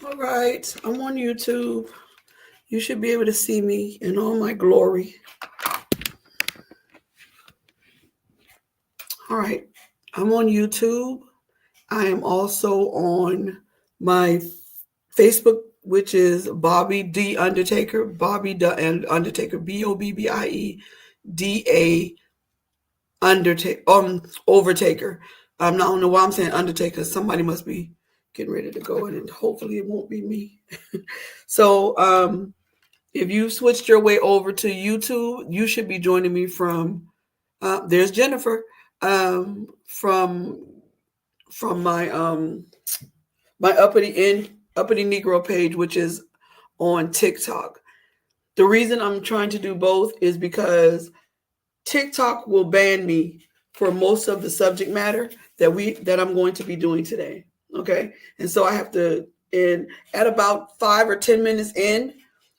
All right, I'm on YouTube. You should be able to see me in all my glory. All right, I'm on YouTube. I am also on my Facebook, which is Bobby D Undertaker, Bobby the and Undertaker, Bobbie Undertaker, Overtaker. I don't know why I'm saying Undertaker. Somebody must be getting ready to go in, and hopefully it won't be me. So, if you switched your way over to YouTube, you should be joining me from. There's Jennifer from my uppity Negro page, which is on TikTok. The reason I'm trying to do both is because TikTok will ban me for most of the subject matter that I'm going to be doing today. Okay, and so I have to. And at about 5 or 10 minutes in,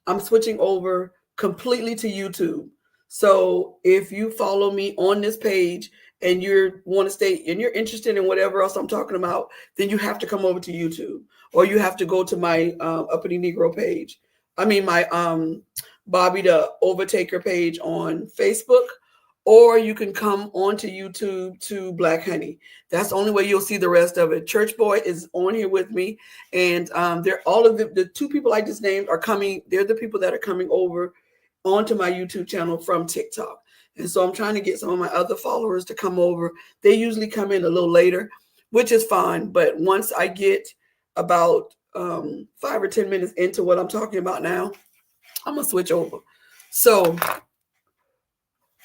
I'm switching over completely to YouTube. So if you follow me on this page and you want to stay and you're interested in whatever else I'm talking about, then you have to come over to YouTube, or you have to go to my uppity Negro page. I mean my Bobby the Overtaker page on Facebook, or you can come onto YouTube to Black Honey. That's the only way you'll see the rest of it. Church Boy is on here with me, and they're all of the two people I just named are coming. They're the people that are coming over onto my YouTube channel from TikTok. And so I'm trying to get some of my other followers to come over. They usually come in a little later, which is fine. But once I get about 5 or 10 minutes into what I'm talking about now, I'm gonna switch over. So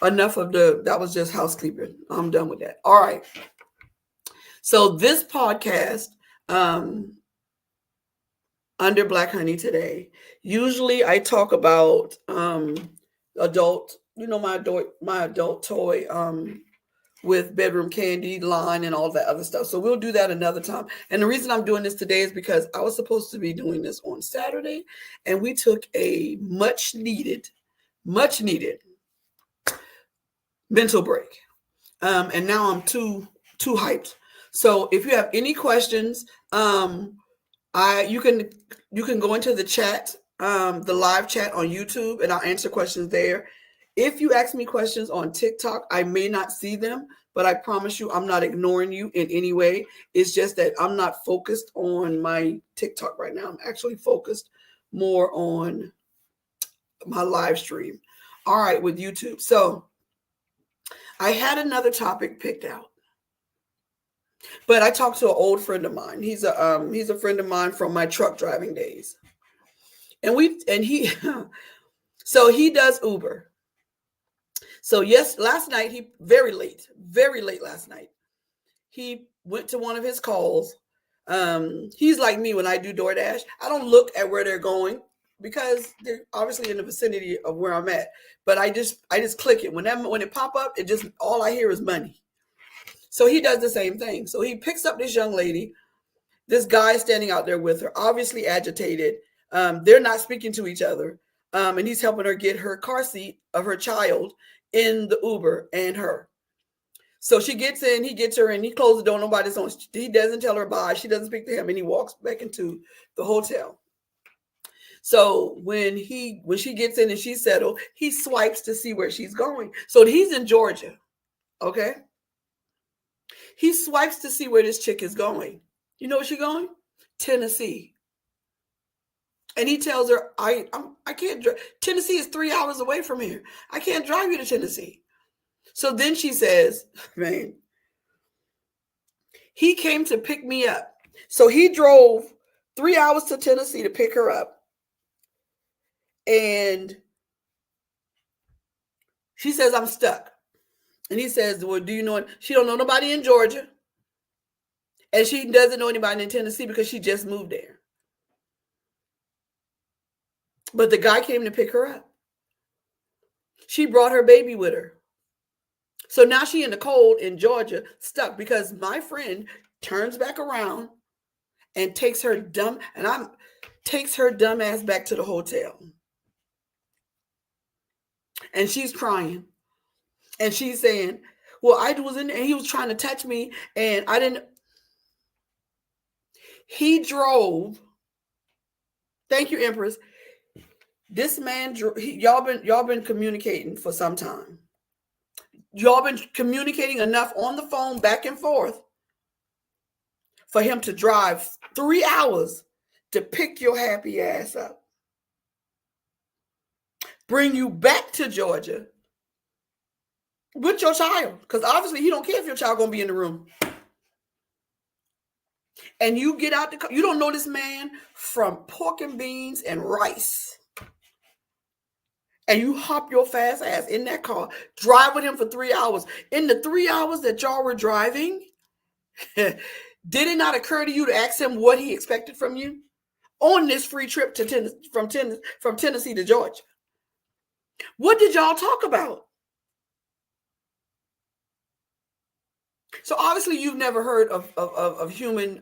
enough of that was just housekeeping. I'm done with that. All right. So this podcast, um, under Black Honey today, usually I talk about adult, my adult toy with bedroom candy line and all that other stuff. So we'll do that another time. And the reason I'm doing this today is because I was supposed to be doing this on Saturday, and we took a much needed mental break. And now I'm too hyped. So if you have any questions, you can go into the chat, the live chat on YouTube, and I'll answer questions there. If you ask me questions on TikTok, I may not see them, but I promise you I'm not ignoring you in any way. It's just that I'm not focused on my TikTok right now. I'm actually focused more on my live stream. All right, with YouTube. So I had another topic picked out, but I talked to an old friend of mine. He's a friend of mine from my truck driving days, and he so he does Uber. So yes, last night he very late last night. He went to one of his calls. He's like me when I do DoorDash. I don't look at where they're going because they're obviously in the vicinity of where I'm at. But I just click it. When it pop up, it just all I hear is money. So he does the same thing. So he picks up this young lady. This guy standing out there with her, obviously agitated. They're not speaking to each other. And he's helping her get her car seat of her child in the Uber and her. So she gets in, he gets her in, he closes the door, nobody's on. He doesn't tell her bye. She doesn't speak to him, and he walks back into the hotel. So when she gets in and she's settled, he swipes to see where she's going. So he's in Georgia. Okay. He swipes to see where this chick is going. You know where she's going? Tennessee. And he tells her, I can't drive. Tennessee is 3 hours away from here. I can't drive you to Tennessee. So then she says, man, he came to pick me up. So he drove 3 hours to Tennessee to pick her up. And she says, I'm stuck. And he says, well, do you know? She don't know nobody in Georgia. And she doesn't know anybody in Tennessee because she just moved there. But the guy came to pick her up. She brought her baby with her. So now she in the cold in Georgia, stuck, because my friend turns back around and takes her dumb ass back to the hotel. And she's crying. And she's saying, well, I was in there and he was trying to touch me and I didn't. He drove. Thank you, Empress. This man, y'all been communicating for some time. Y'all been communicating enough on the phone back and forth for him to drive 3 hours to pick your happy ass up, bring you back to Georgia with your child, because obviously he don't care if your child gonna be in the room. And you get out the car, you don't know this man from pork and beans and rice. And you hop your fast ass in that car, drive with him for 3 hours. In the 3 hours that y'all were driving, did it not occur to you to ask him what he expected from you on this free trip to from Tennessee to Georgia? What did y'all talk about? So obviously you've never heard of human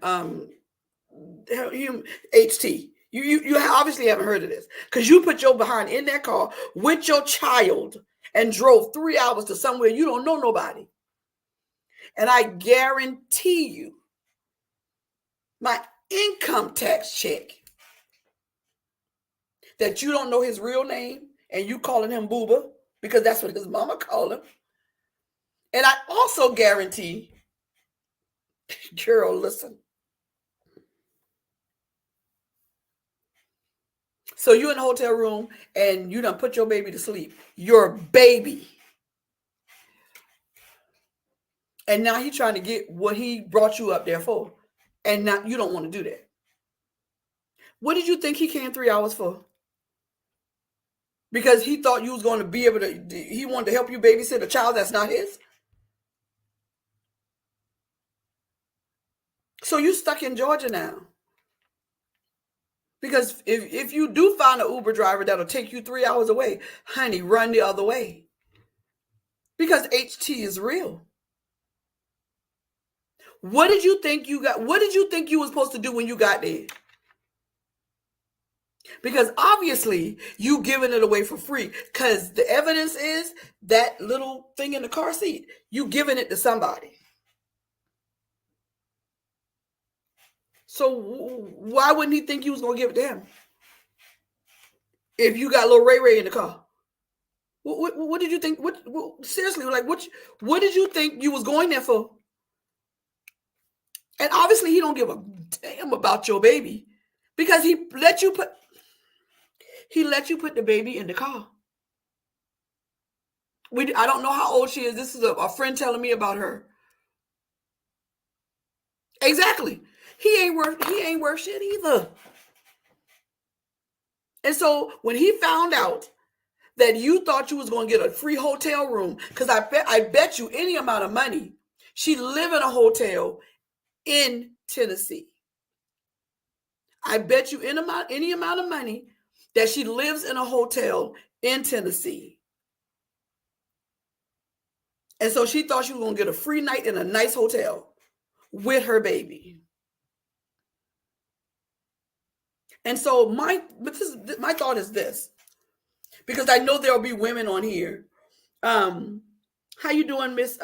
HT. You obviously haven't heard of this, because you put your behind in that car with your child and drove 3 hours to somewhere you don't know nobody. And I guarantee you, my income tax check, that you don't know his real name and you calling him Booba because that's what his mama called him. And I also guarantee, girl, listen. So you in the hotel room and you done put your baby to sleep. Your baby. And now he's trying to get what he brought you up there for. And now you don't want to do that. What did you think he came 3 hours for? Because he thought you was going to be able to, he wanted to help you babysit a child that's not his? So you stuck in Georgia now. Because if you do find an Uber driver that'll take you 3 hours away, honey, run the other way. Because HT is real. What did you think you got? What did you think you were supposed to do when you got there? Because obviously you giving it away for free. Because the evidence is that little thing in the car seat. You giving it to somebody. So why wouldn't he think you was going to give it to him? If you got little Ray Ray in the car. What did you think? Seriously, like what did you think you was going there for? And obviously he don't give a damn about your baby, because he let you put the baby in the car. I don't know how old she is. This is a friend telling me about her. Exactly. He ain't worth shit either. And so when he found out that you thought you was going to get a free hotel room, because I bet you any amount of money she live in a hotel in Tennessee. I bet you any amount of money that she lives in a hotel in Tennessee. And so she thought she was going to get a free night in a nice hotel with her baby. And so my thought is this, because I know there'll be women on here. How you doing, Miss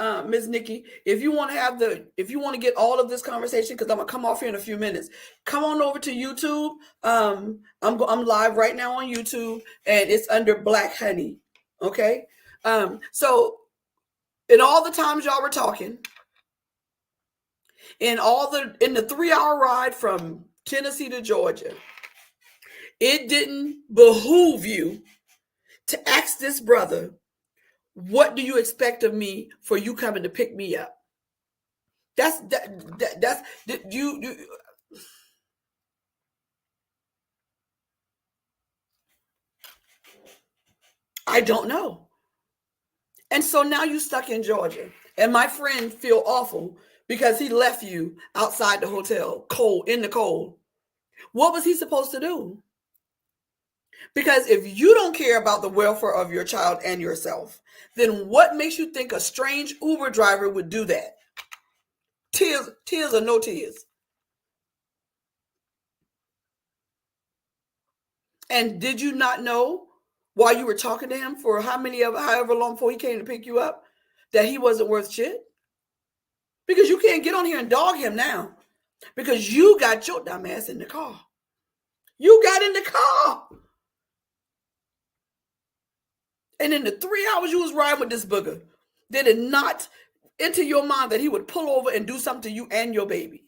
Nikki? If you want to get all of this conversation, because I'm gonna come off here in a few minutes, come on over to YouTube. I'm live right now on YouTube, and it's under Black Honey. Okay. So in all the times y'all were talking, in the 3 hour ride from Tennessee to Georgia, it didn't behoove you to ask this brother, what do you expect of me for you coming to pick me up? That's you. I don't know. And so now you stuck in Georgia, and my friend feel awful because he left you outside the hotel, in the cold. What was he supposed to do? Because if you don't care about the welfare of your child and yourself, then what makes you think a strange Uber driver would do that? Tears or no tears? And did you not know, while you were talking to him for however long before he came to pick you up, that he wasn't worth shit? Because you can't get on here and dog him now. because you got your dumb ass in the car. You got in the car. And in the 3 hours you was riding with this booger, did it not enter your mind that he would pull over and do something to you and your baby?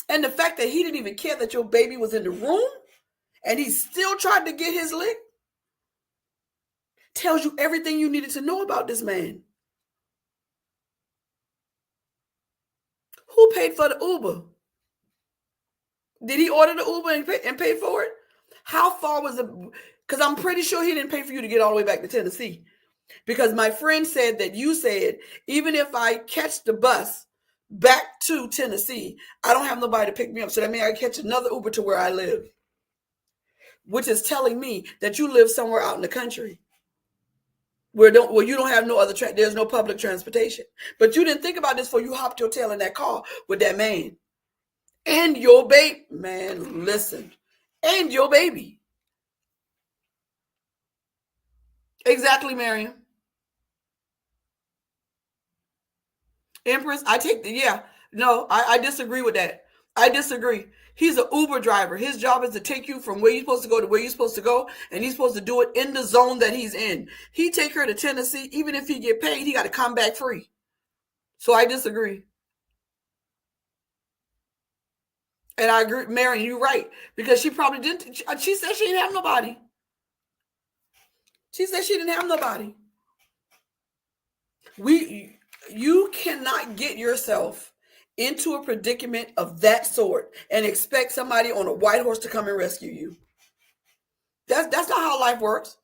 And the fact that he didn't even care that your baby was in the room and he still tried to get his lick tells you everything you needed to know about this man. Who paid for the Uber? Did he order the Uber and pay for it? How far was it? Because I'm pretty sure he didn't pay for you to get all the way back to Tennessee. Because my friend said that you said, even if I catch the bus back to Tennessee, I don't have nobody to pick me up. So that means I catch another Uber to where I live, which is telling me that you live somewhere out in the country where you don't have no other, there's no public transportation. But you didn't think about this before you hopped your tail in that car with that man. And your baby, man, listen, and your baby. Exactly, Miriam. Empress, I disagree with that. I disagree. He's an Uber driver. His job is to take you from where you're supposed to go to where you're supposed to go, and he's supposed to do it in the zone that he's in. He take her to Tennessee, even if he get paid, he got to come back free. So I disagree. And I agree, Mary, you're right. Because she probably didn't, she said she didn't have nobody. She said she didn't have nobody. You cannot get yourself into a predicament of that sort and expect somebody on a white horse to come and rescue you. That's not how life works.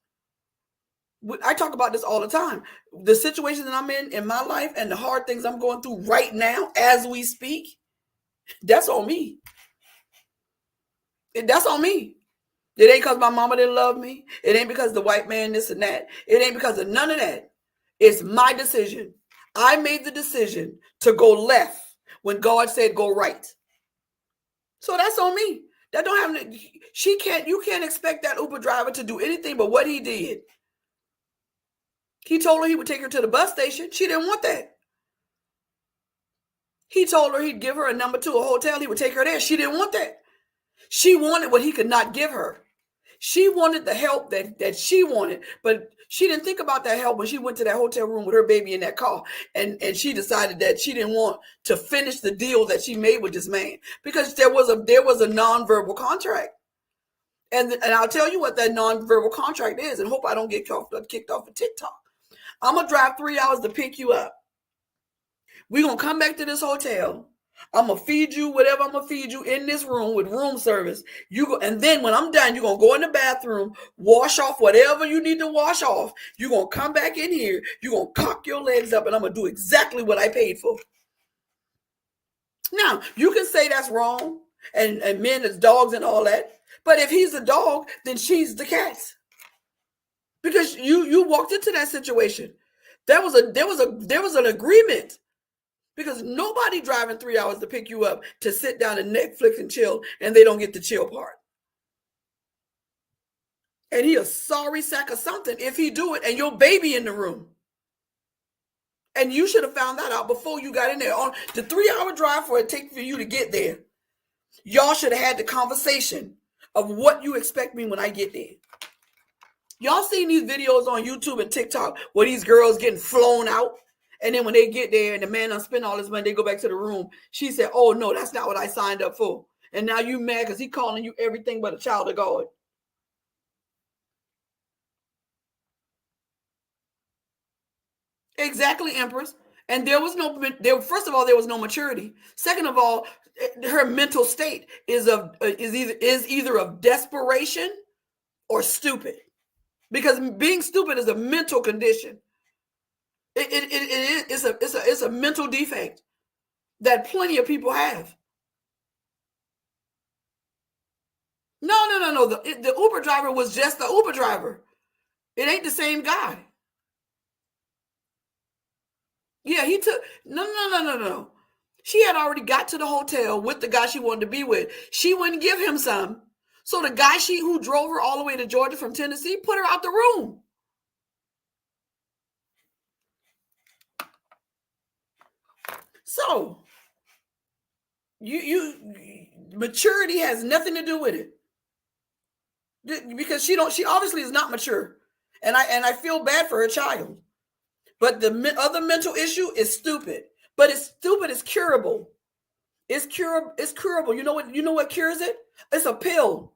I talk about this all the time. The situation that I'm in my life and the hard things I'm going through right now as we speak, that's on me. That's on me. It ain't because my mama didn't love me. It ain't because the white man this and that. It ain't because of none of that. It's my decision. I made the decision to go left when God said go right. So that's on me. That don't have you can't expect that Uber driver to do anything but what he did. He told her he would take her to the bus station. She didn't want that. He told her he'd give her a number to a hotel. He would take her there. She didn't want that. She wanted what he could not give her. She wanted the help that she wanted, but she didn't think about that help when she went to that hotel room with her baby in that car. And she decided that she didn't want to finish the deal that she made with this man because there was a nonverbal contract. And I'll tell you what that nonverbal contract is, and hope I don't get kicked off of TikTok. I'm going to drive 3 hours to pick you up. We're going to come back to this hotel. I'm going to feed you whatever I'm going to feed you in this room with room service. And then when I'm done, you're going to go in the bathroom, wash off whatever you need to wash off. You're going to come back in here. You're going to cock your legs up, and I'm going to do exactly what I paid for. Now, you can say that's wrong, and men is dogs and all that. But if he's a dog, then she's the cat. Because you walked into that situation. There was an agreement. Because nobody driving 3 hours to pick you up to sit down and Netflix and chill, and they don't get the chill part. And he a sorry sack of something if he do it, and your baby in the room. And you should have found that out before you got in there. On the 3 hour drive for it take for you to get there, y'all should have had the conversation of what you expect me when I get there. Y'all seen these videos on YouTube and TikTok where these girls getting flown out? And then when they get there and the man done spend all his money, they go back to the room. She said, oh, no, that's not what I signed up for. And now you mad because he calling you everything but a child of God. Exactly, Empress. And first of all, there was no maturity. Second of all, her mental state is either of desperation or stupid. Because being stupid is a mental condition. It's a mental defect that plenty of people have. No. The Uber driver was just the Uber driver. It ain't the same guy. Yeah, he took no. She had already got to the hotel with the guy she wanted to be with. She wouldn't give him some. So the guy who drove her all the way to Georgia from Tennessee put her out the room. So Maturity has nothing to do with it. Because she obviously is not mature. And I feel bad for her child. But the other mental issue is stupid. But it's stupid, it's curable. It's curable. You know what cures it? It's a pill.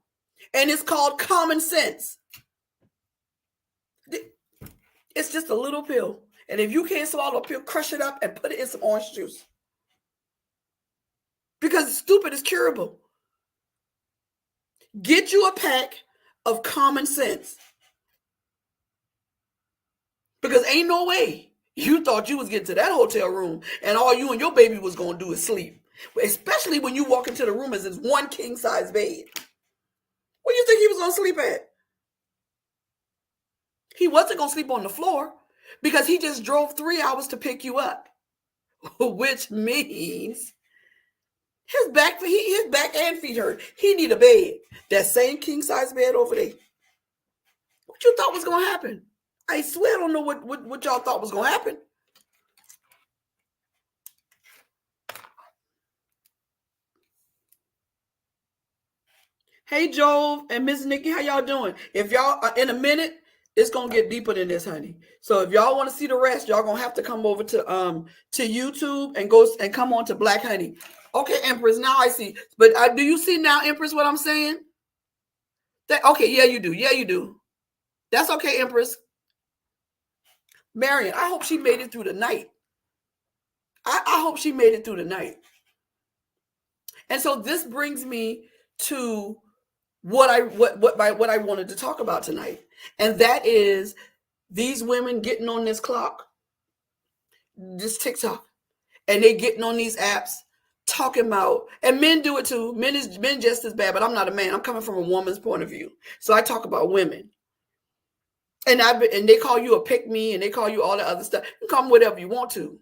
And it's called common sense. It's just a little pill. And if you can't swallow a pill, crush it up and put it in some orange juice. Because stupid is curable. Get you a pack of common sense. Because ain't no way you thought you was getting to that hotel room and all you and your baby was going to do is sleep. Especially when you walk into the room as it's one king size bed. Where do you think he was going to sleep at? He wasn't going to sleep on the floor because he just drove 3 hours to pick you up. Which means his back and feet hurt. He need a bed. That same king size bed over there. What you thought was going to happen? I swear I don't know what y'all thought was going to happen. Hey, Joel and Miss Nikki, how y'all doing? If y'all are in a minute, it's going to get deeper than this, honey. So if y'all want to see the rest, y'all going to have to come over to YouTube and come on to Black Honey. Okay, Empress, now I see. But do you see now, Empress, what I'm saying? Okay, yeah, you do. Yeah, you do. That's okay, Empress. Marion, I hope she made it through the night. I hope she made it through the night. And so this brings me to what I wanted to talk about tonight. And that is these women getting on this clock, this TikTok, and they getting on these apps talking about, and men do it too. Men just as bad, but I'm not a man. I'm coming from a woman's point of view. So I talk about women. And they call you a pick me, and they call you all the other stuff. You can call them whatever you want to.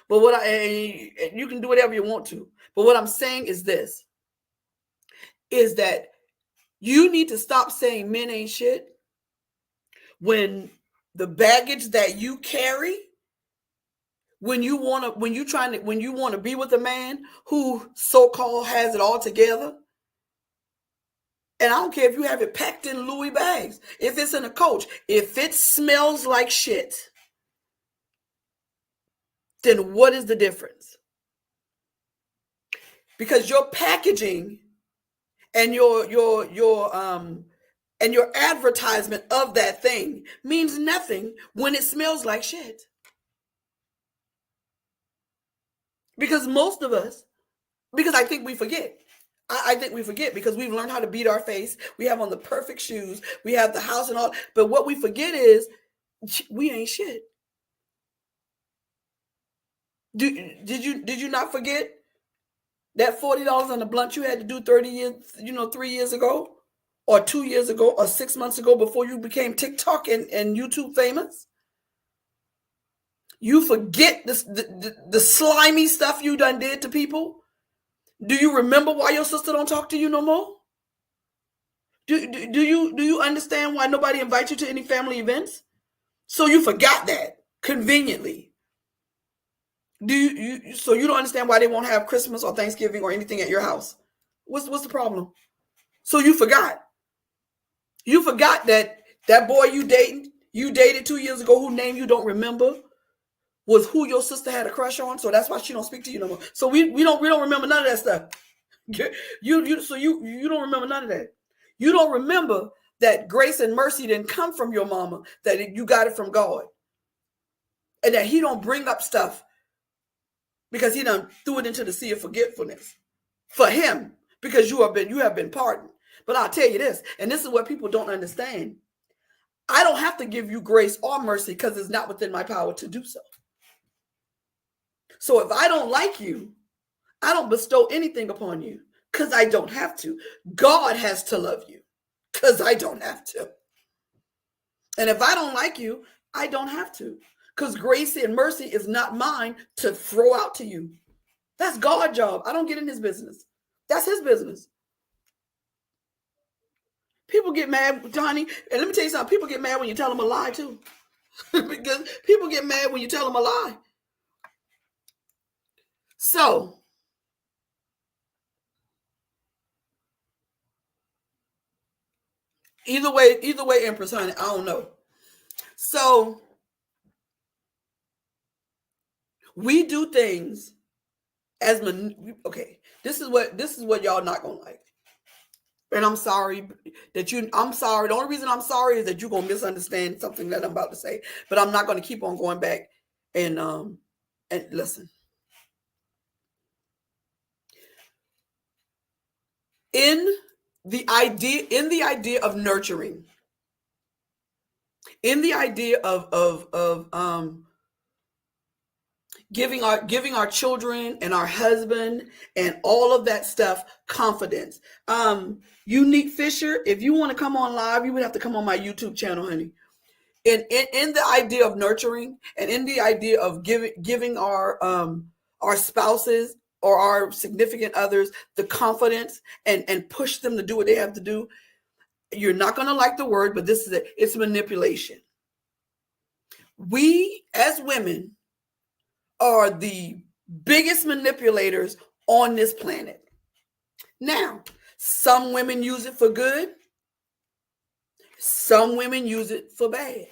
But you can do whatever you want to. But what I'm saying is this, is that you need to stop saying men ain't shit when the baggage that you carry, when you want to be with a man who so-called has it all together. And I don't care if you have it packed in Louis bags, if it's in a coach, if it smells like shit, then what is the difference? Because your packaging and your advertisement of that thing means nothing when it smells like shit. Because most of us, because I think we forget. I think we forget because we've learned how to beat our face. We have on the perfect shoes. We have the house and all. But what we forget is we ain't shit. Did you not forget that $40 on the blunt you had to do 3 years ago, or 2 years ago, or 6 months ago before you became TikTok and YouTube famous? You forget the slimy stuff you done did to people? Do you remember why your sister don't talk to you no more? Do you understand why nobody invites you to any family events? So you forgot that conveniently. So you don't understand why they won't have Christmas or Thanksgiving or anything at your house? What's the problem? So you forgot. You forgot that boy you dated 2 years ago, whose name you don't remember, was who your sister had a crush on. So that's why she don't speak to you no more. So we don't remember none of that stuff. So you don't remember none of that. You don't remember that grace and mercy didn't come from your mama, that you got it from God, and that He don't bring up stuff because He done threw it into the sea of forgetfulness for Him, because you have been pardoned. But I'll tell you this, and this is what people don't understand. I don't have to give you grace or mercy because it's not within my power to do so. So if I don't like you, I don't bestow anything upon you because I don't have to. God has to love you because I don't have to. And if I don't like you, I don't have to, because grace and mercy is not mine to throw out to you. That's God's job. I don't get in His business. That's His business. People get mad, Johnny, and let me tell you something. People get mad when you tell them a lie too. Because people get mad when you tell them a lie. So Either way, Empress, honey, I don't know. So we do things as okay. This is what y'all not gonna like. And I'm sorry that you. I'm sorry. The only reason I'm sorry is that you're gonna misunderstand something that I'm about to say. But I'm not gonna keep on going back and listen. In the idea of nurturing, in the idea of giving our children and our husband and all of that stuff confidence. Unique Fisher, if you want to come on live, you would have to come on my YouTube channel, honey. In the idea of nurturing and in the idea of giving our spouses or our significant others the confidence and push them to do what they have to do. You're not going to like the word, but this is it. It's manipulation. We as women are the biggest manipulators on this planet. Now, some women use it for good. Some women use it for bad.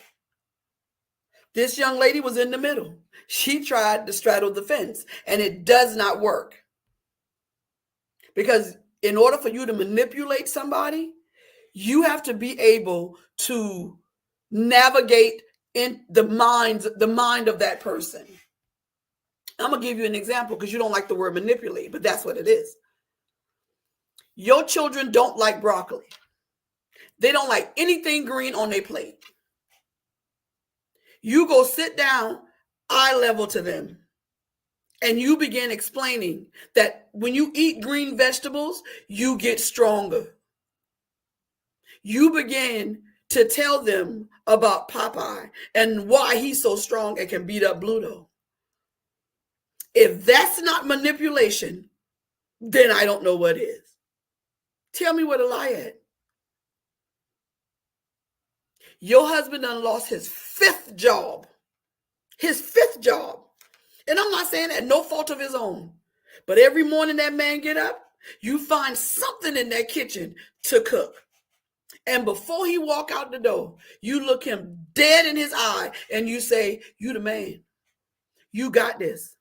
This young lady was in the middle. She tried to straddle the fence, and it does not work. Because in order for you to manipulate somebody, you have to be able to navigate in the mind of that person. I'm going to give you an example because you don't like the word manipulate, but that's what it is. Your children don't like broccoli. They don't like anything green on their plate. You go sit down, eye level to them, and you begin explaining that when you eat green vegetables, you get stronger. You begin to tell them about Popeye and why he's so strong and can beat up Bluto. If that's not manipulation, then I don't know what is. Tell me where the lie at. Your husband done lost his fifth job. His fifth job. And I'm not saying that no fault of his own. But every morning that man get up, you find something in that kitchen to cook. And before he walk out the door, you look him dead in his eye and you say, you the man. You got this.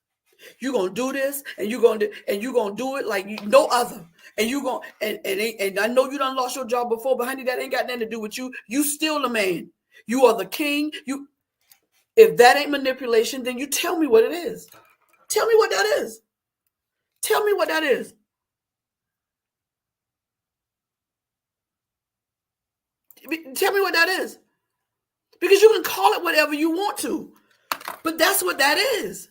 You're gonna do this, and you're gonna do it like no other. And you gonna and I know you done lost your job before, but honey, that ain't got nothing to do with you. You still the man. You are the king. If that ain't manipulation, then you tell me what it is. Tell me what that is. Tell me what that is. Tell me what that is. Because you can call it whatever you want to, but that's what that is.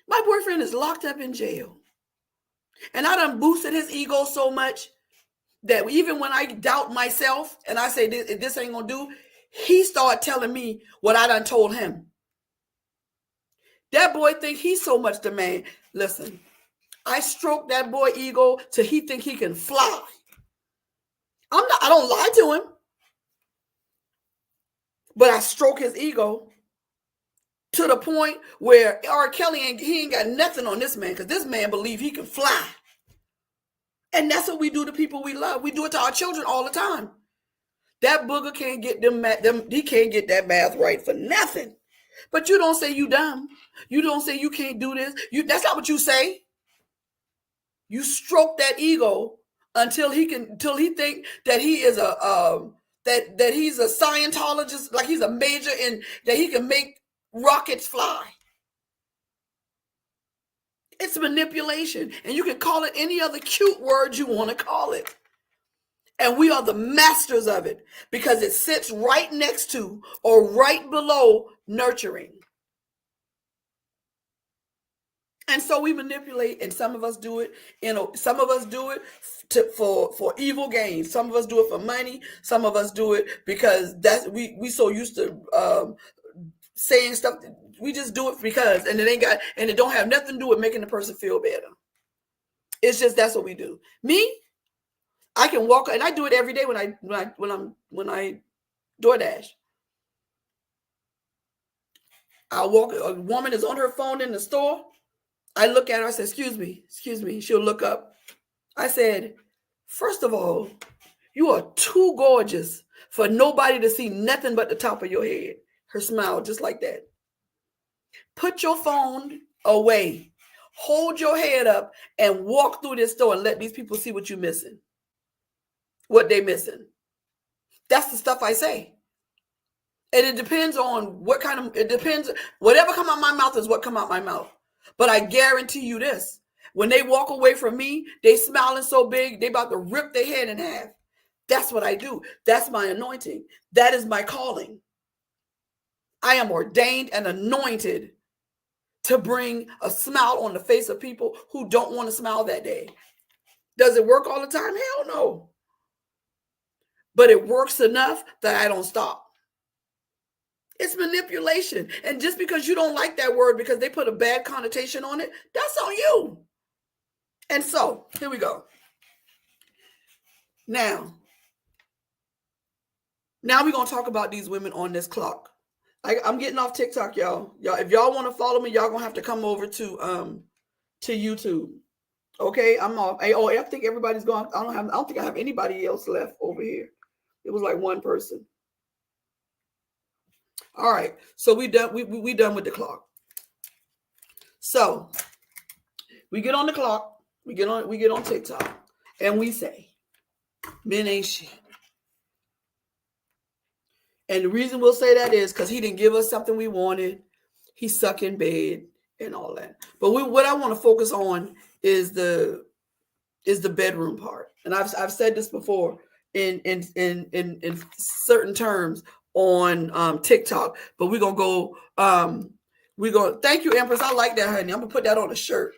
My boyfriend is locked up in jail. And I done boosted his ego so much that even when I doubt myself and I say this ain't gonna do, he started telling me what I done told him. That boy think he's so much the man. Listen, I stroke that boy ego till he think he can fly. I don't lie to him, but I stroke his ego to the point where R. Kelly ain't got nothing on this man because this man believe he can fly. And that's what we do to people we love. We do it to our children all the time. That booger can't get he can't get that math right for nothing. But you don't say you dumb. You don't say you can't do this. That's not what you say. You stroke that ego until he think that he is that he's a Scientologist, like he's a major in that he can make rockets fly. It's manipulation, and you can call it any other cute word you want to call it. And we are the masters of it because it sits right next to or right below nurturing. And so we manipulate, and some of us do it. Some of us do it for evil gain. Some of us do it for money. Some of us do it because we so used to saying stuff. We just do it because, and it don't have nothing to do with making the person feel better. It's just that's what we do. Me, I can walk, and I do it every day when I DoorDash. I walk. A woman is on her phone in the store. I look at her. I say, "Excuse me." She'll look up. I said, "First of all, You are too gorgeous for nobody to see nothing but the top of your head. Her smile, just like that. Put your phone away. Hold your head up and walk through this store and let these people see what you're missing. What they missing. That's the stuff I say. And it depends on what kind of, it depends, whatever come out my mouth is what come out my mouth. But I guarantee you this, when they walk away from me, they smiling so big, they about to rip their head in half. That's what I do. That's my anointing. That is my calling. I am ordained and anointed to bring a smile on the face of people who don't want to smile that day. Does it work all the time? Hell no. But it works enough that I don't stop. It's manipulation. And just because you don't like that word because they put a bad connotation on it, that's on you. And so, here we go. Now we're going to talk about these women on this clock. I'm getting off TikTok, y'all. If y'all want to follow me, y'all going to have to come over to YouTube. Okay? I'm off. I think everybody's gone. I don't think I have anybody else left over here. It was like one person. All right. So we done with the clock. So we get on the clock, we get on TikTok, and we say, men ain't shit. And the reason we'll say that is because he didn't give us something we wanted. He suck in bed and all that. But what I want to focus on is the bedroom part. And I've said this before in certain terms on TikTok. But we're gonna go. Thank you, Empress. I like that, honey. I'm gonna put that on a shirt.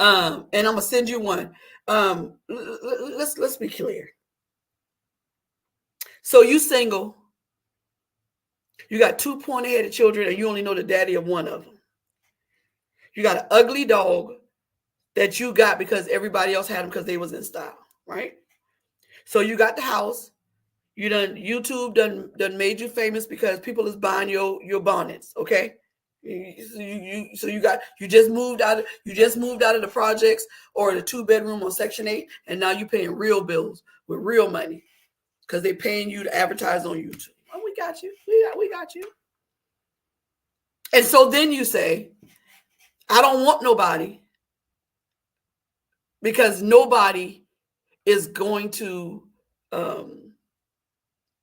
And I'm gonna send you one. Let's be clear. So you single. You got 2 pointy-headed children, and you only know the daddy of one of them. You got an ugly dog that you got because everybody else had them because they was in style, right? So you got the house. YouTube done made you famous because people is buying your bonnets, okay? You just moved out of the projects or the 2-bedroom on Section 8, and now you're paying real bills with real money because they're paying you to advertise on YouTube. Oh, we got you. We got you. And so then you say, I don't want nobody because nobody is going to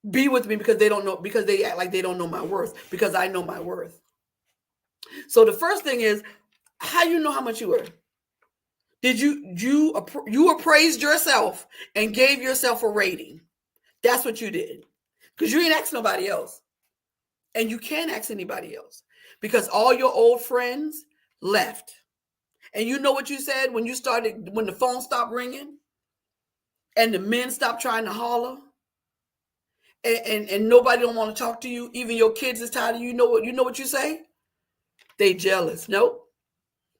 be with me because they don't know, because they act like they don't know my worth, because I know my worth. So the first thing is, how you know how much you worth? Did you appraised yourself and gave yourself a rating? That's what you did. Because you ain't asked nobody else. And you can't ask anybody else. Because all your old friends left. And you know what you said when the phone stopped ringing? And the men stopped trying to holler? And nobody don't want to talk to you? Even your kids is tired of you? You know what you say? They jealous. Nope.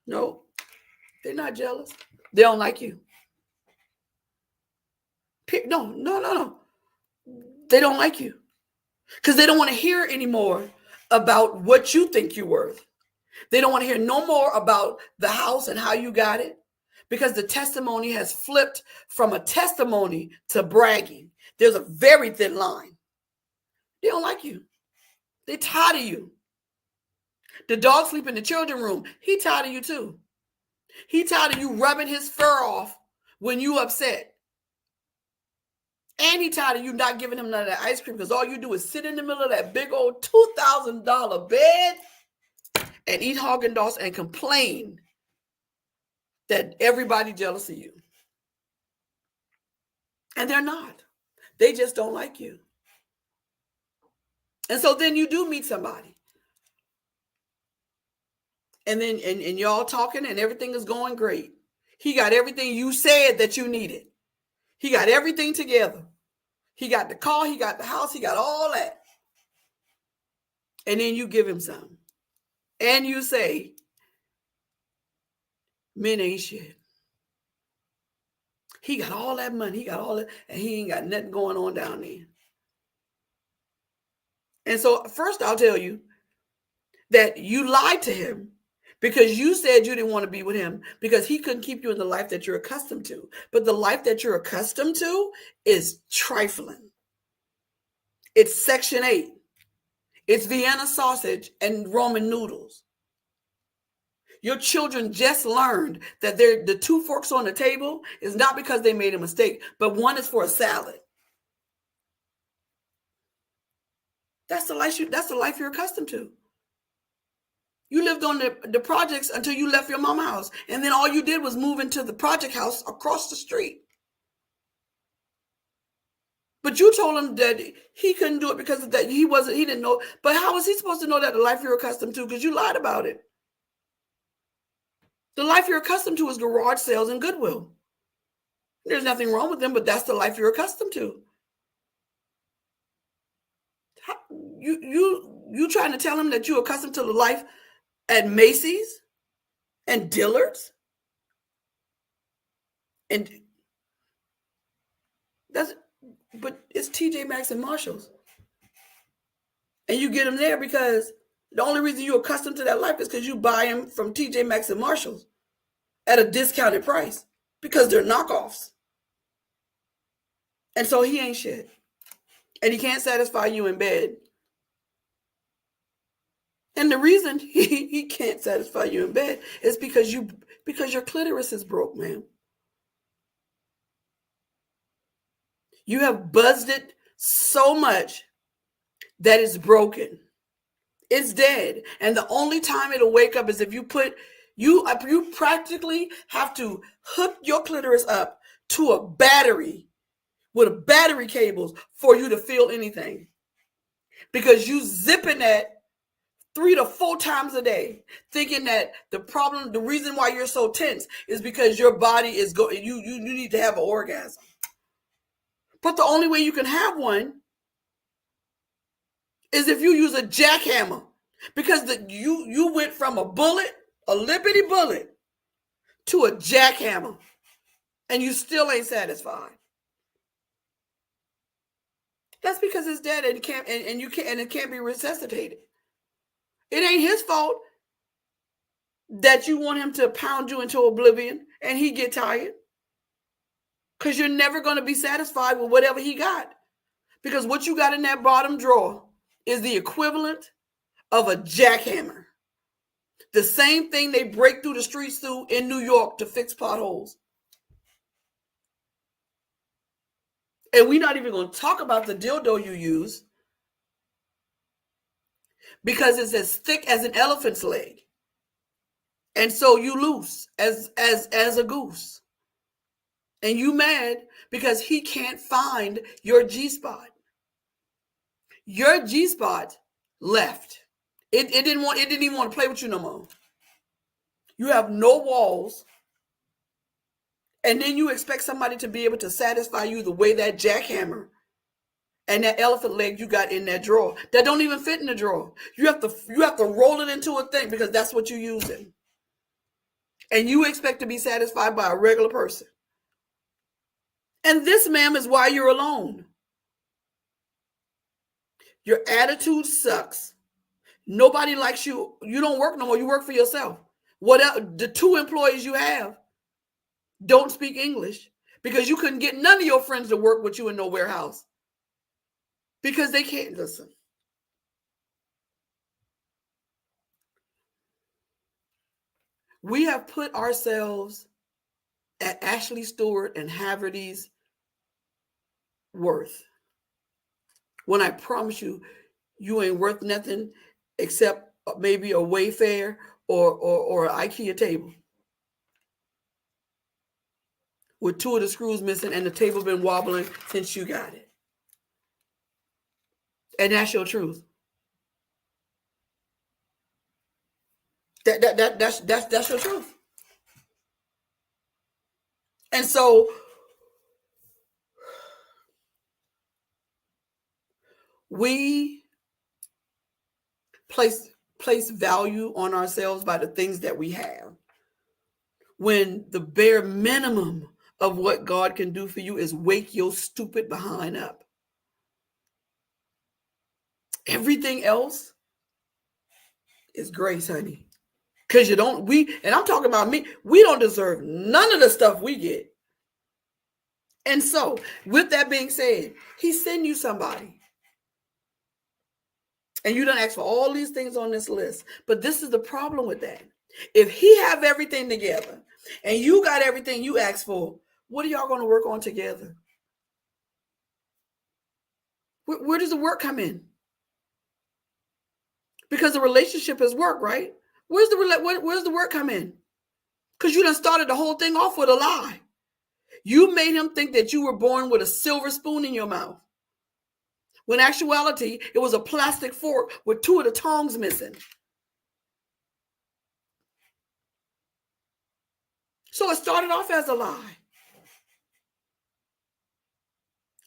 They're not jealous. They don't like you. No. They don't like you. Because they don't want to hear anymore about what you think you're worth. They don't want to hear no more about the house and how you got it. Because the testimony has flipped from a testimony to bragging. There's a very thin line. They don't like you. They're tired of you. The dog sleep in the children's room. He tired of you too. He tired of you rubbing his fur off when you upset. And he tired of you not giving him none of that ice cream because all you do is sit in the middle of that big old $2,000 bed and eat Haagen-Dazs and complain that everybody jealous of you. And they're not. They just don't like you. And so then you do meet somebody. And then and y'all talking and everything is going great. He got everything you said that you needed. He got everything together. He got the car, he got the house, he got all that. And then you give him some. And you say, men ain't shit. He got all that money, he got all that, and he ain't got nothing going on down there. And so first I'll tell you that you lied to him because you said you didn't want to be with him because he couldn't keep you in the life that you're accustomed to. But the life that you're accustomed to is trifling. It's Section 8. It's Vienna sausage and Roman noodles. Your children just learned that the two forks on the table is not because they made a mistake, but one is for a salad. That's the life you're accustomed to. You lived on the projects until you left your mama's house. And then all you did was move into the project house across the street. But you told him that he couldn't do it because of that. He didn't know. But how was he supposed to know that the life you're accustomed to? Because you lied about it. The life you're accustomed to is garage sales and Goodwill. There's nothing wrong with them, but that's the life you're accustomed to. You trying to tell him that you're accustomed to the life at Macy's and Dillard's? And but it's TJ Maxx and Marshalls. And you get them there because the only reason you're accustomed to that life is because you buy them from TJ Maxx and Marshalls at a discounted price because they're knockoffs. And so he ain't shit. And he can't satisfy you in bed. And the reason he can't satisfy you in bed is because your clitoris is broke, man. You have buzzed it so much that it's broken. It's dead. And the only time it'll wake up is if you practically have to hook your clitoris up to a battery with a battery cables for you to feel anything. Because you zipping that 3 to 4 times a day, thinking that the reason why you're so tense is because your body is you need to have an orgasm. But the only way you can have one is if you use a jackhammer, because you went from a lippity bullet, to a jackhammer, and you still ain't satisfied. That's because it's dead and it can't be resuscitated. It ain't his fault that you want him to pound you into oblivion and he get tired. Because you're never going to be satisfied with whatever he got. Because what you got in that bottom drawer is the equivalent of a jackhammer. The same thing they break through the streets through in New York to fix potholes. And we're not even going to talk about the dildo you use, because it's as thick as an elephant's leg. And so you loose as a goose. And you mad because he can't find your G-spot. Your G-spot left. It didn't even want to play with you no more. You have no walls. And then you expect somebody to be able to satisfy you the way that jackhammer and that elephant leg you got in that drawer that don't even fit in the drawer. You have to roll it into a thing because that's what you're using. And you expect to be satisfied by a regular person. And this, ma'am, is why you're alone. Your attitude sucks. Nobody likes you. You don't work no more. You work for yourself. The 2 employees you have don't speak English because you couldn't get none of your friends to work with you in no warehouse because they can't listen. We have put ourselves at Ashley Stewart and Haverty's worth. When I promise you, you ain't worth nothing except maybe a Wayfair or an IKEA table with 2 of the screws missing and the table been wobbling since you got it. And that's your truth. That's your truth. And so we place value on ourselves by the things that we have, when the bare minimum of what God can do for you is wake your stupid behind up. Everything else is grace, honey. Because and I'm talking about me, we don't deserve none of the stuff we get. And so, with that being said, he send you somebody. And you don't ask for all these things on this list. But this is the problem with that. If he have everything together and you got everything you asked for, what are y'all going to work on together? Where does the work come in? Because the relationship is work, right? Where's the work come in? Because you done started the whole thing off with a lie. You made him think that you were born with a silver spoon in your mouth. When in actuality, it was a plastic fork with 2 of the tongs missing. So it started off as a lie.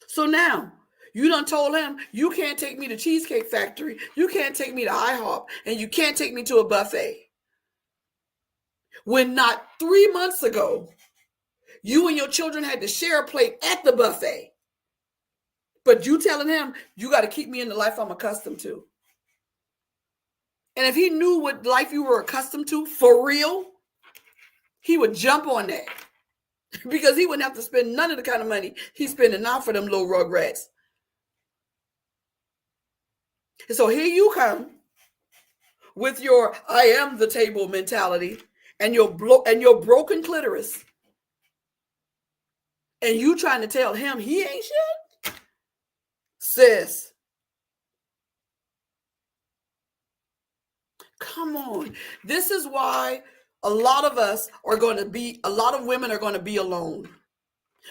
So now, you done told him, you can't take me to Cheesecake Factory, you can't take me to IHOP, and you can't take me to a buffet. When not 3 months ago, you and your children had to share a plate at the buffet. But you telling him, you got to keep me in the life I'm accustomed to. And if he knew what life you were accustomed to, for real, he would jump on that. Because he wouldn't have to spend none of the kind of money he's spending now for them little rugrats. And so here you come with your I am the table mentality and your broken clitoris. And you trying to tell him he ain't shit? Sis, come on. This is why a lot of women are going to be alone.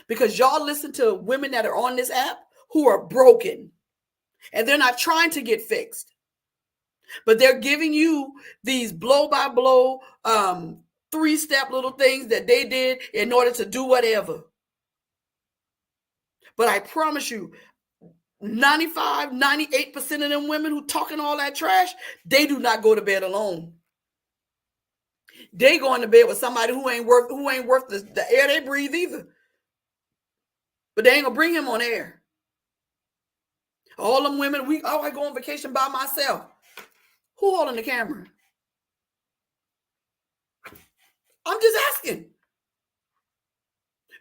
Because y'all listen to women that are on this app who are broken. And they're not trying to get fixed. But they're giving you these blow-by-blow, 3-step little things that they did in order to do whatever. But I promise you, 95, 98% of them women who talking all that trash, they do not go to bed alone. They going to bed with somebody who ain't worth the air they breathe either. But they ain't gonna bring him on air. All them women, I go on vacation by myself. Who holding the camera? I'm just asking.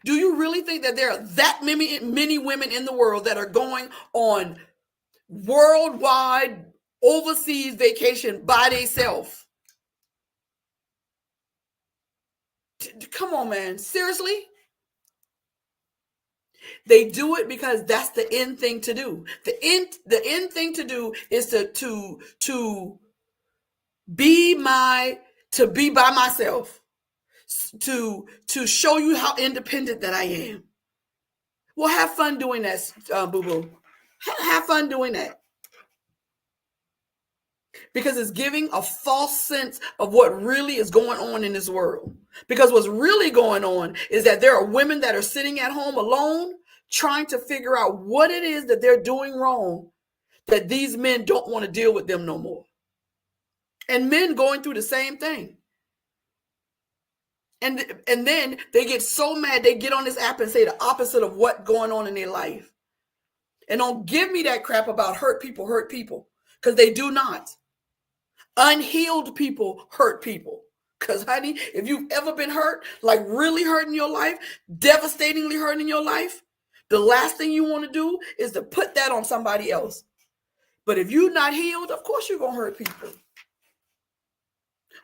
Do you really think that there are that many women in the world that are going on worldwide overseas vacation by themselves? Come on, man. Seriously? They do it because that's the end thing to do. The end thing to do is to be by myself. To show you how independent that I am. Well, have fun doing that, boo-boo. Have fun doing that. Because it's giving a false sense of what really is going on in this world. Because what's really going on is that there are women that are sitting at home alone trying to figure out what it is that they're doing wrong, that these men don't want to deal with them no more. And men going through the same thing. And then they get so mad, they get on this app and say the opposite of what's going on in their life. And don't give me that crap about hurt people, because they do not. Unhealed people hurt people. Because, honey, if you've ever been hurt, like really hurt in your life, devastatingly hurt in your life, the last thing you want to do is to put that on somebody else. But if you're not healed, of course you're going to hurt people.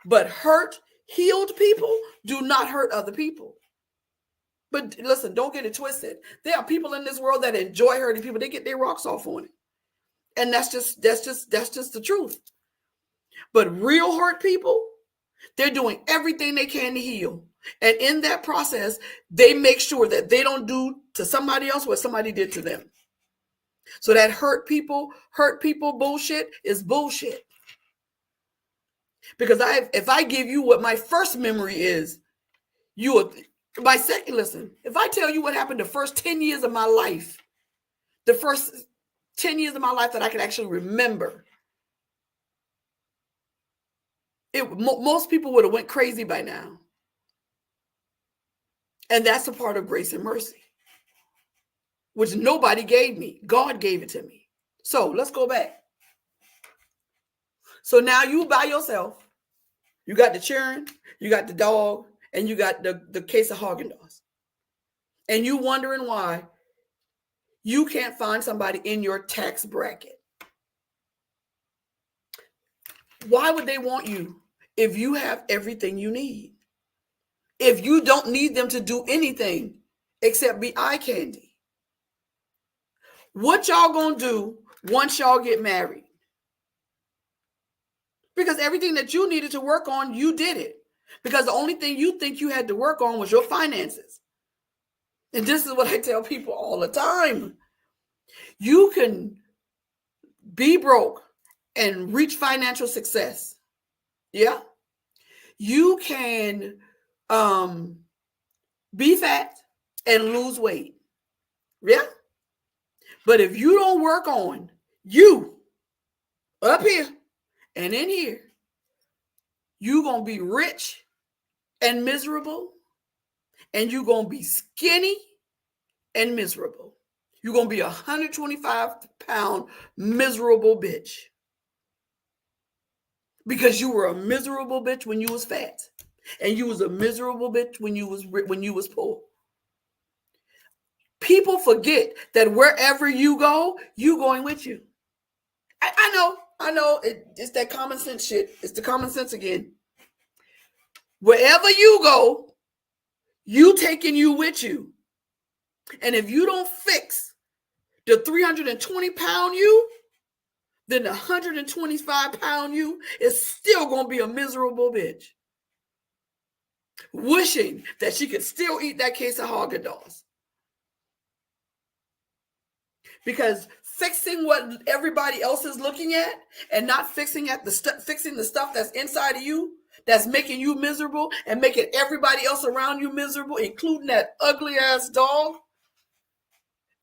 But healed people do not hurt other people. But listen, don't get it twisted. There are people in this world that enjoy hurting people. They get their rocks off on it. And that's just the truth. But real hurt people, they're doing everything they can to heal. And in that process, they make sure that they don't do to somebody else what somebody did to them. So that hurt people bullshit is bullshit. Because if I give you what my first memory is, my second, listen, if I tell you what happened the first 10 years of my life, the first 10 years of my life that I can actually remember, most people would have went crazy by now. And that's a part of grace and mercy, which nobody gave me. God gave it to me. So let's go back. So now you by yourself. You got the children, you got the dog, and you got the case of Haagen-Dazs. And you wondering why you can't find somebody in your tax bracket. Why would they want you if you have everything you need? If you don't need them to do anything except be eye candy. What y'all gonna do once y'all get married? Because everything that you needed to work on, you did it. Because the only thing you think you had to work on was your finances. And this is what I tell people all the time. You can be broke and reach financial success. Yeah. You can be fat and lose weight. Yeah. But if you don't work on you up here and in here, you're going to be rich and miserable, and you're going to be skinny and miserable. You're going to be a 125-pound miserable bitch. Because you were a miserable bitch when you was fat. And you was a miserable bitch when you was poor. People forget that wherever you go, you going with you. I know. It's that common sense shit. It's the common sense again. Wherever you go, you taking you with you. And if you don't fix the 320-pound you, then the 125-pound you is still going to be a miserable bitch. Wishing that she could still eat that case of Haagen-Dazs. Because fixing what everybody else is looking at and not fixing the stuff that's inside of you, that's making you miserable and making everybody else around you miserable, including that ugly ass dog,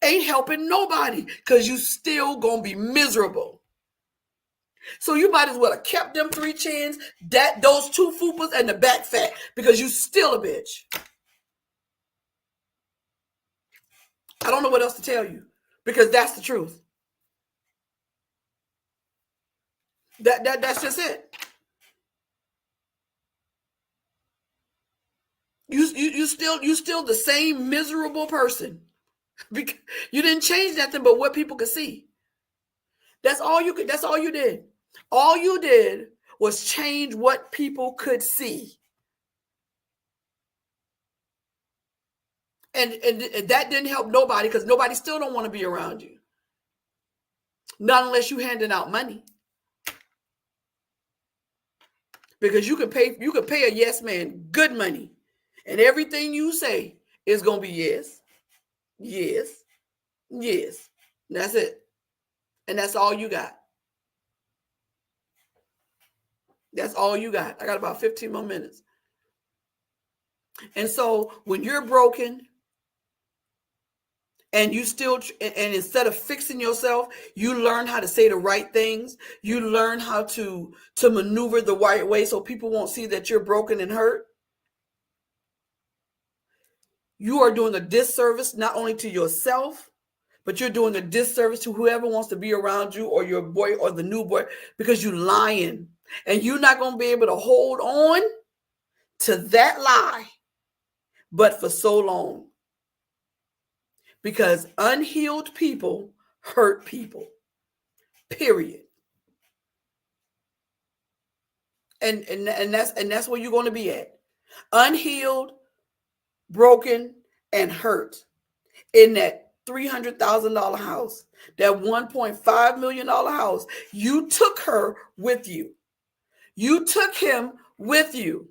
ain't helping nobody, because you still gonna be miserable. So you might as well have kept them 3 chins, those 2 fupas, and the back fat, because you still a bitch. I don't know what else to tell you, because that's the truth. That's just it. You still the same miserable person. You didn't change nothing but what people could see. That's all you did. All you did was change what people could see. And that didn't help nobody, because nobody still don't want to be around you. Not unless you handing out money. Because you can pay a yes man good money. And everything you say is going to be yes, yes, yes. And that's it. And that's all you got. That's all you got. I got about 15 more minutes. And so when you're broken and and instead of fixing yourself, you learn how to say the right things. You learn how to maneuver the right way so people won't see that you're broken and hurt. You are doing a disservice not only to yourself, but you're doing a disservice to whoever wants to be around you, or your boy or the new boy, because you're lying. And you're not going to be able to hold on to that lie but for so long. Because unhealed people hurt people. Period. And that's where you're going to be at. Unhealed, broken, and hurt in that $300,000 house, that $1.5 million house. You took her with you. You took him with you.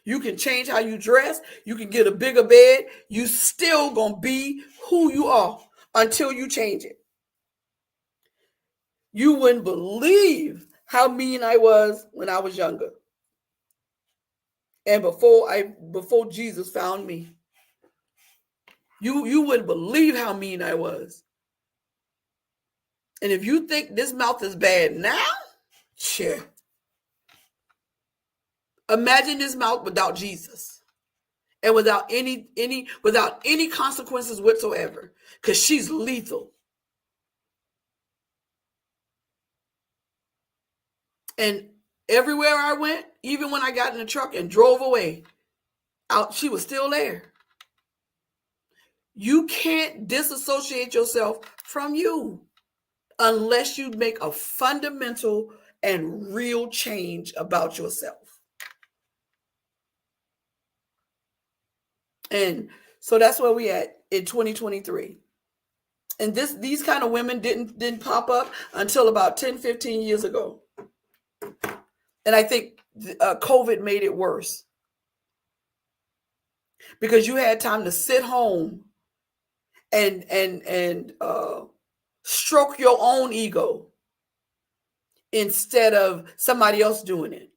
You can change how you dress. You can get a bigger bed. You still gonna be who you are until you change it. You wouldn't believe how mean I was when I was younger. And before Jesus found me. You wouldn't believe how mean I was. And if you think this mouth is bad now, shit. Imagine this mouth without Jesus. And without any consequences whatsoever. Because she's lethal. And everywhere I went, even when I got in the truck and drove away, out she was still there. You can't disassociate yourself from you unless you make a fundamental and real change about yourself. And so that's where we at in 2023. And these kind of women didn't pop up until about 10, 15 years ago. And I think COVID made it worse because you had time to sit home and stroke your own ego instead of somebody else doing it.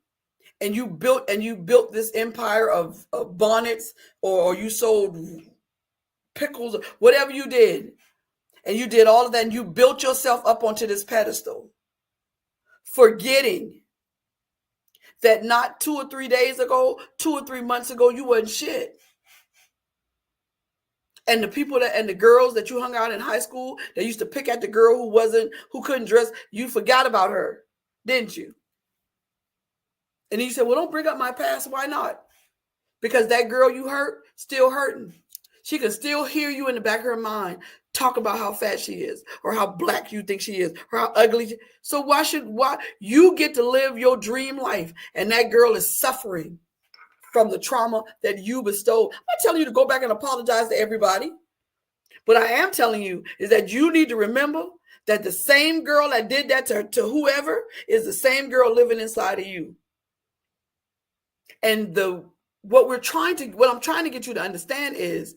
And you built this empire of bonnets, or you sold pickles, whatever you did. And you did all of that, and you built yourself up onto this pedestal, forgetting that not 2 or 3 days ago, 2 or 3 months ago, you wasn't shit. And the people and the girls that you hung out in high school, that used to pick at the girl who couldn't dress, you forgot about her, didn't you? And then you said, well, don't bring up my past. Why not? Because that girl you hurt, still hurting. She can still hear you in the back of her mind talk about how fat she is, or how black you think she is, or how ugly. So why you get to live your dream life, and that girl is suffering from the trauma that you bestowed? I'm not telling you to go back and apologize to everybody. What I am telling you is that you need to remember that the same girl that did that to whoever is the same girl living inside of you. And what I'm trying to get you to understand is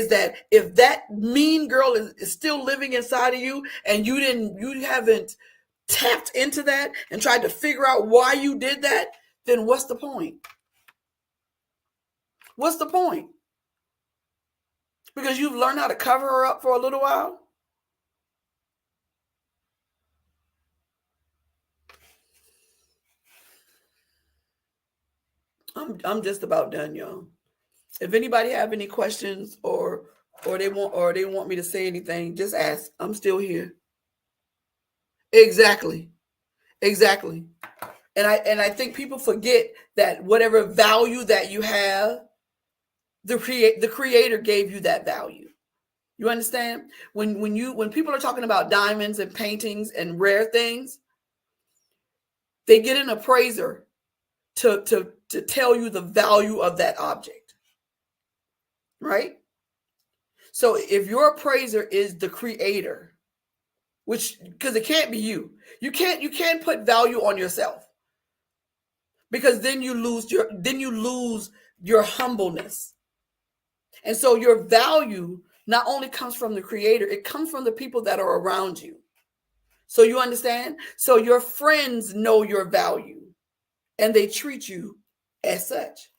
that if that mean girl is still living inside of you, and you haven't tapped into that and tried to figure out why you did that, then what's the point? What's the point? Because you've learned how to cover her up for a little while. I'm just about done, y'all. If anybody have any questions or they want me to say anything, just ask. I'm still here. Exactly. And I think people forget that whatever value that you have, the creator gave you that value. You understand? When people are talking about diamonds and paintings and rare things, they get an appraiser to tell you the value of that object. Right? So if your appraiser is the creator, because it can't be you. You can't put value on yourself, because then you lose your humbleness. And so your value not only comes from the creator, it comes from the people that are around you. So you understand? So your friends know your value, and they treat you as such.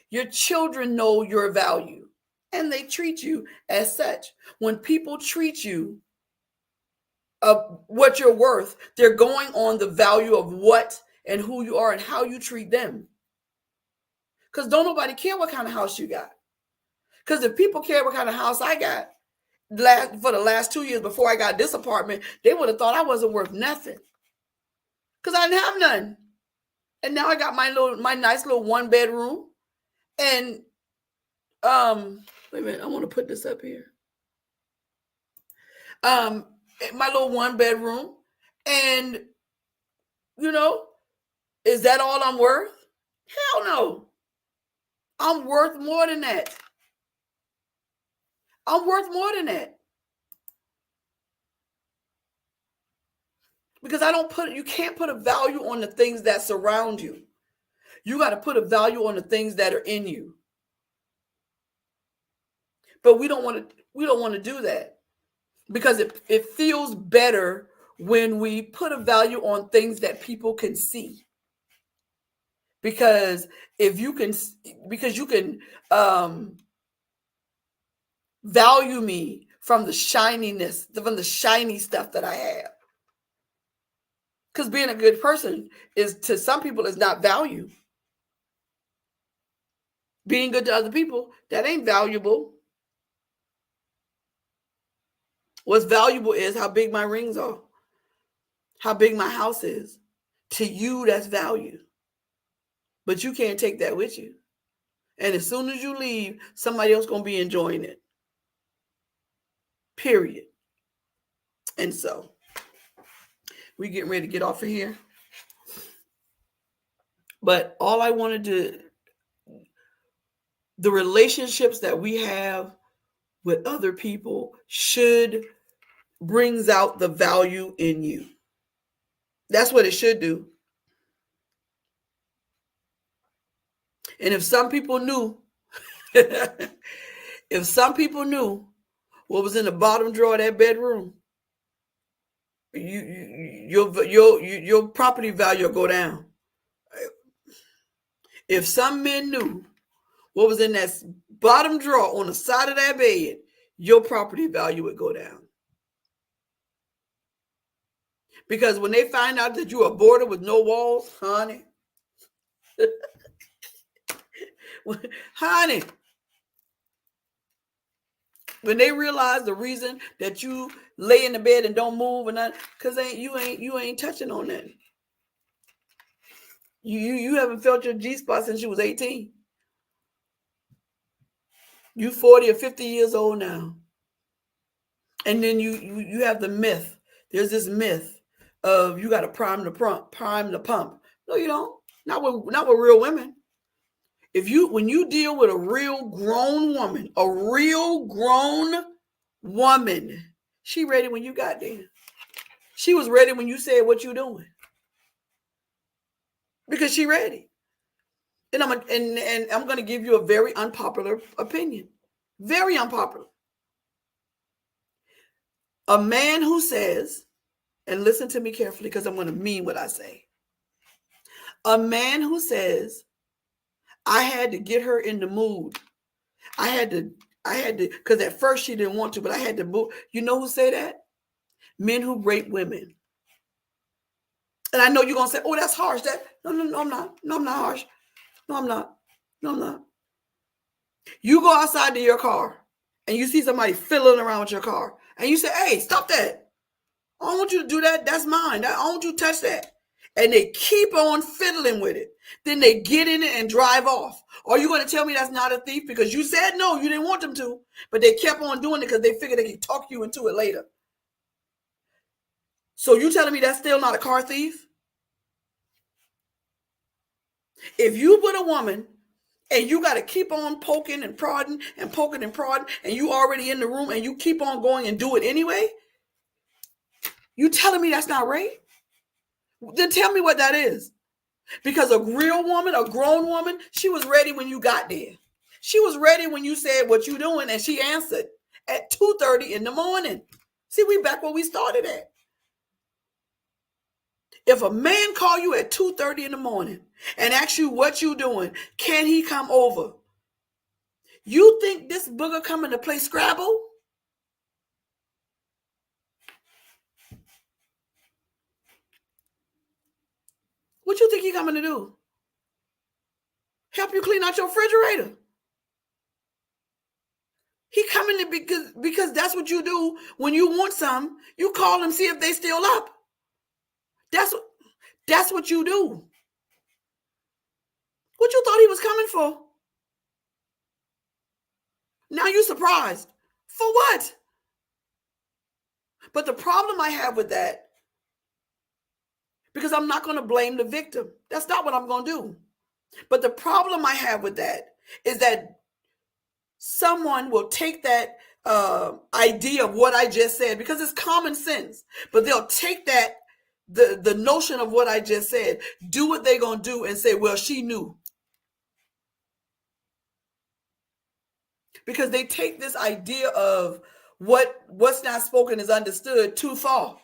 Your children know your value, and they treat you as such. When people treat you of what you're worth, they're going on the value of what and who you are and how you treat them. Because don't nobody care what kind of house you got. Because if people cared what kind of house I got for the last 2 years before I got this apartment, they would have thought I wasn't worth nothing. Because I didn't have none. And now I got my nice little 1-bedroom. And wait a minute, I want to put this up here. My little 1-bedroom. And is that all I'm worth? Hell no. I'm worth more than that. I'm worth more than that. Because you can't put a value on the things that surround you. You got to put a value on the things that are in you. But we don't want to do that, because it feels better when we put a value on things that people can see. Because you can value me from the shininess, from the shiny stuff that I have. Because being a good person to some people is not value. Being good to other people, that ain't valuable. What's valuable is how big my rings are, how big my house is, To you, that's value. But you can't take that with you. And as soon as you leave, somebody else going to be enjoying it. Period. And so we getting ready to get off of here. But all I wanted to, the relationships that we have with other people should brings out the value in you. That's what it should do. And if some people knew, if some people knew what was in the bottom drawer of that bedroom, your property value will go down. If some men knew what was in that bottom drawer on the side of that bed, your property value would go down. Because when they find out that you're a boarder with no walls, honey, honey, when they realize the reason that you lay in the bed and don't move and nothing, because you ain't touching on that. You haven't felt your G-spot since you was 18. You 40 or 50 years old now. And then you have the myth. There's this myth of you got to prime the pump. No, you don't. Not with real women. When you deal with a real grown woman, she ready when you got there. She was ready when you said what you doing. Because she ready. And I'm going to give you a very unpopular opinion. Very unpopular. A man who says, and listen to me carefully because I'm going to mean what I say. A man who says, I had to get her in the mood. I had to, because at first she didn't want to, but I had to move. You know who say that? Men who rape women. And I know you're going to say, oh, that's harsh. No, I'm not. No, I'm not harsh. No, I'm not. No, I'm not. You go outside to your car and you see somebody fiddling around with your car. And you say, hey, stop that. I don't want you to do that. That's mine. I don't want you to touch that. And they keep on fiddling with it. Then they get in it and drive off. Are you going to tell me that's not a thief? Because you said no, you didn't want them to. But they kept on doing it because they figured they could talk you into it later. So you telling me that's still not a car thief? If you put a woman and you got to keep on poking and prodding and poking and prodding, and you already in the room and you keep on going and do it anyway, you telling me that's not rape? Then tell me what that is. Because a real woman, a grown woman, she was ready when you got there. She was ready when you said what you doing, and she answered at 2:30 in the morning. See, we back where we started at. If a man call you at 2:30 in the morning and ask you what you doing, can he come over? You think this booger coming to play Scrabble? What you think he coming to do? Help you clean out your refrigerator? He coming to because that's what you do when you want some. You call them, see if they still up. That's what you do. What you thought he was coming for? Now you surprised. For what? But the problem I have with that, because I'm not going to blame the victim. That's not what I'm going to do. But the problem I have with that is that someone will take that idea of what I just said, because it's common sense, but they'll take that, the notion of what I just said, do what they're going to do and say, well, she knew. Because they take this idea of what's not spoken is understood too far.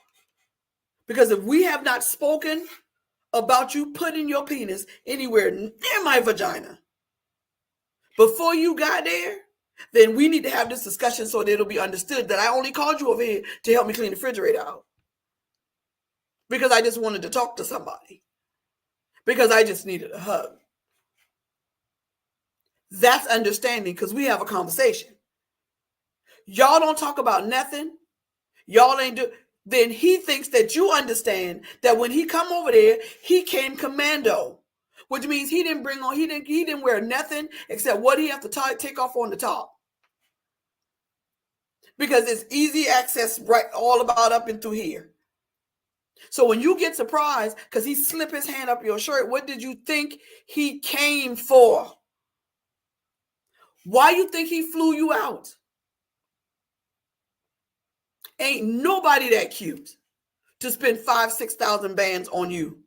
Because if we have not spoken about you putting your penis anywhere near my vagina before you got there, then we need to have this discussion so that it'll be understood that I only called you over here to help me clean the refrigerator out. Because I just wanted to talk to somebody. Because I just needed a hug. That's understanding, because we have a conversation. Y'all don't talk about nothing. Y'all ain't do. then he thinks that you understand that when he come over there, he came commando, which means he didn't bring on, he didn't wear nothing except what he have to take off on the top, because it's easy access right all about up and through here. So when you get surprised because he slipped his hand up your shirt, what did you think he came for? Why you think he flew you out? Ain't nobody that cute to spend 5,000-6,000 bands on you.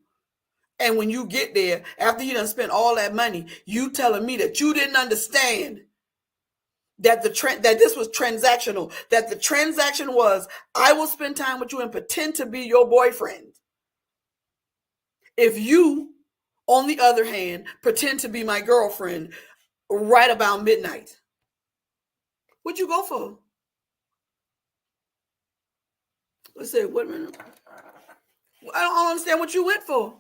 And when you get there, after you done spent all that money, you telling me that you didn't understand that that this was transactional, that the transaction was, I will spend time with you and pretend to be your boyfriend. If you, on the other hand, pretend to be my girlfriend right about midnight, what'd you go for? Let's say, what minute? I don't understand what you went for.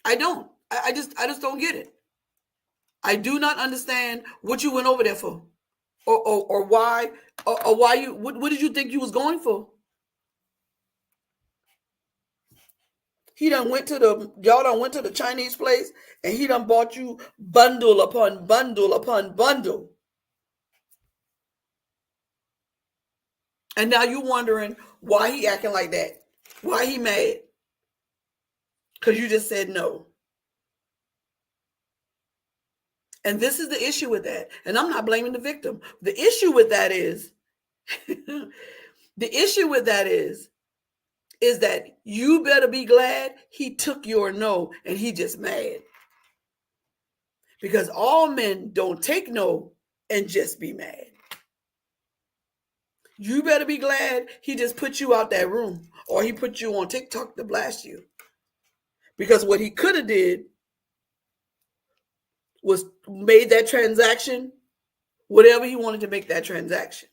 I don't. I just don't get it. I do not understand what you went over there for, or why, or why you. What did you think you was going for? Y'all done went to the Chinese place, and he done bought you bundle upon bundle upon bundle, and now you wondering why he acting like that, why he mad, because you just said no. And this is the issue with that. And I'm not blaming the victim. The issue with that is, the issue with that is that you better be glad he took your no and he just mad. Because all men don't take no and just be mad. You better be glad he just put you out that room, or he put you on TikTok to blast you. Because what he could have did was made that transaction whatever he wanted to make that transaction.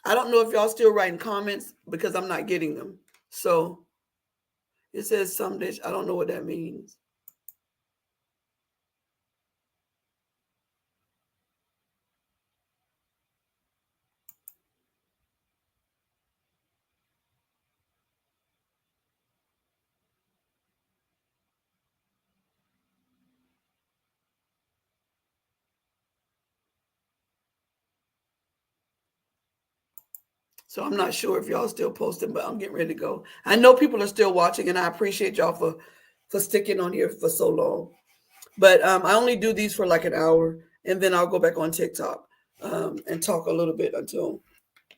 I don't know if y'all still writing comments because I'm not getting them. So it says some dish. I don't know what that means. So I'm not sure if y'all still posting, but I'm getting ready to go. I know people are still watching, and I appreciate y'all for sticking on here for so long. But I only do these for like an hour, and then I'll go back on TikTok and talk a little bit until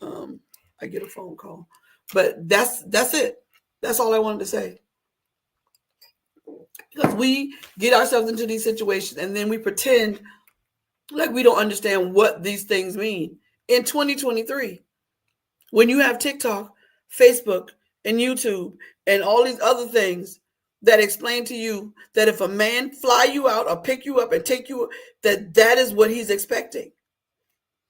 I get a phone call. But that's it. That's all I wanted to say. Because we get ourselves into these situations, and then we pretend like we don't understand what these things mean. In 2023, when you have TikTok, Facebook, and YouTube, and all these other things that explain to you that if a man fly you out or pick you up and take you, that is what he's expecting.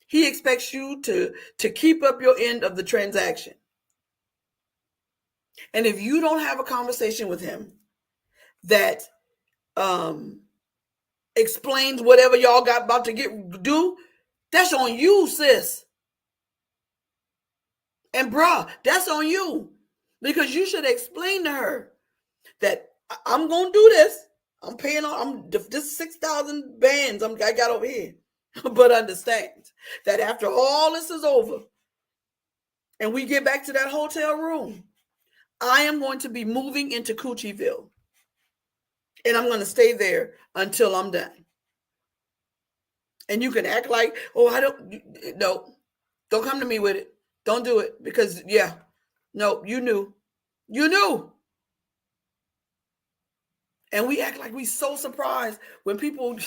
He expects you to keep up your end of the transaction. And if you don't have a conversation with him that explains whatever y'all got about to do, that's on you, sis. And bruh, that's on you. Because you should explain to her that I'm gonna do this. I'm paying on this 6,000 bands I got over here. But understand that after all this is over and we get back to that hotel room, I am going to be moving into Coochieville. And I'm going to stay there until I'm done. And you can act like, oh, no, don't come to me with it. Don't do it because, yeah, no, you knew. You knew. And we act like we so surprised when people,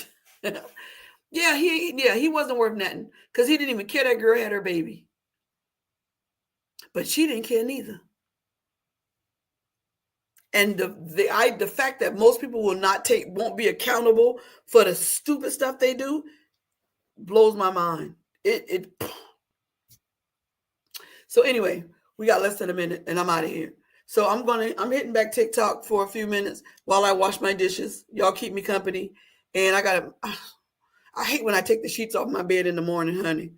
he wasn't worth nothing because he didn't even care that girl had her baby. But she didn't care neither. And the fact that most people won't be accountable for the stupid stuff they do blows my mind. So anyway, we got less than a minute and I'm out of here. So I'm hitting back TikTok for a few minutes while I wash my dishes. Y'all keep me company. And I hate when I take the sheets off my bed in the morning, honey.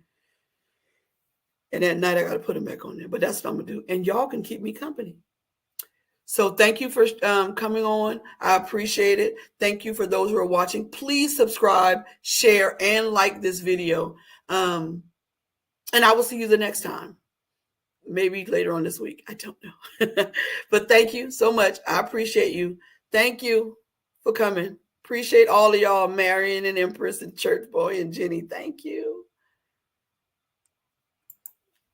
And at night I gotta put them back on there. But that's what I'm gonna do. And y'all can keep me company. So thank you for coming on. I appreciate it. Thank you for those who are watching. Please subscribe, share, and like this video. And I will see you the next time. Maybe later on this week. I don't know. But thank you so much. I appreciate you. Thank you for coming. Appreciate all of y'all, Marion and Empress and Church Boy and Jenny. Thank you.